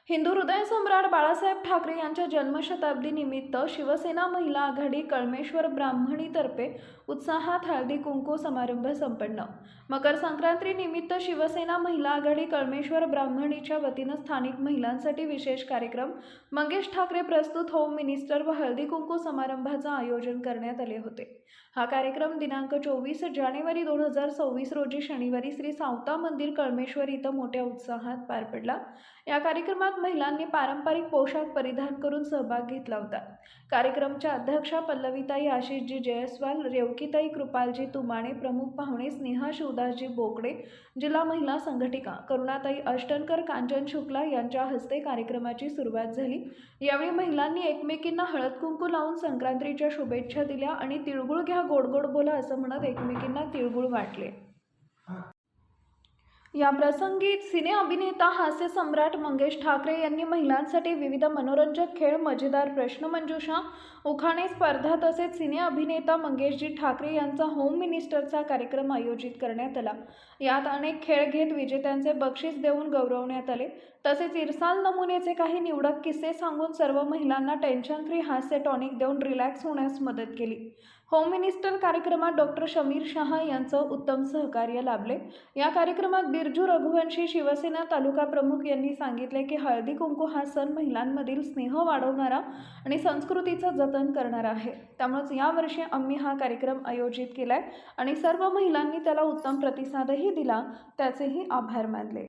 हिंदू हृदय सम्राट बाळासाहेब ठाकरे यांच्या जन्मशताब्दी निमित्त शिवसेना महिला आघाडी कळमेश्वर ब्राह्मणीतर्फे उत्साहात हळदी कुंकू समारंभ संपन्न। मकर संक्रांती निमित्त शिवसेना महिला आघाडी कळमेश्वर ब्राह्मणीच्या वतीनं स्थानिक महिलांसाठी विशेष कार्यक्रम मंगेश ठाकरे प्रस्तुत होम मिनिस्टर व हळदी कुंकू समारंभाचं आयोजन करण्यात आले होते। हा कार्यक्रम दिनांक 24 जानेवारी 2026 रोजी शनिवारी श्री सावता मंदिर कळमेश्वर इथं मोठ्या उत्साहात पार पडला। या कार्यक्रमात महिलांनी पारंपरिक पोशाख परिधान करून सहभाग घेतला होता। कार्यक्रमच्या अध्यक्षा पल्लवीताई आशिषजी जयस्वाल, रेवकीताई कृपालजी तुमाणे, प्रमुख पाहुणे स्नेहा शिवदासजी बोकडे, जिल्हा महिला संघटिका करुणाताई अष्टनकर, कांचन शुक्ला यांच्या हस्ते कार्यक्रमाची सुरुवात झाली। यावेळी महिलांनी एकमेकींना हळद कुंकू लावून संक्रांतीच्या शुभेच्छा दिल्या आणि तिळगुळ घ्या गोड गोड बोला असं म्हणत एकमेकींना तिळगुळ वाटले। या प्रसंगी सिने अभिनेता हास्य सम्राट मंगेश ठाकरे यांनी महिलांसाठी विविध मनोरंजक खेळ, मजेदार प्रश्नमंजुषा, उखाणे स्पर्धा तसेच सिने अभिनेता मंगेशजी ठाकरे यांचा होम मिनिस्टरचा कार्यक्रम आयोजित करण्यात आला। यात अनेक खेळ घेत विजेत्यांचे बक्षीस देऊन गौरवण्यात आले। तसेच इरसाल नमुनेचे काही निवडक किस्से सांगून सर्व महिलांना टेन्शन फ्री हास्य टॉनिक देऊन रिलॅक्स होण्यास मदत केली। होम मिनिस्टर कार्यक्रमात डॉक्टर शमीर शहा यांचं उत्तम सहकार्य लाभले। या कार्यक्रमात बिरजू रघुवंशी शिवसेना तालुका प्रमुख यांनी सांगितले की हळदी कुंकू हा सण महिलांमधील स्नेह वाढवणारा आणि संस्कृतीचं जतन करणारा आहे। त्यामुळे यावर्षी आम्ही हा कार्यक्रम आयोजित केलाय आणि सर्व महिलांनी त्याला उत्तम प्रतिसादही दिला, त्याचेही आभार मानले।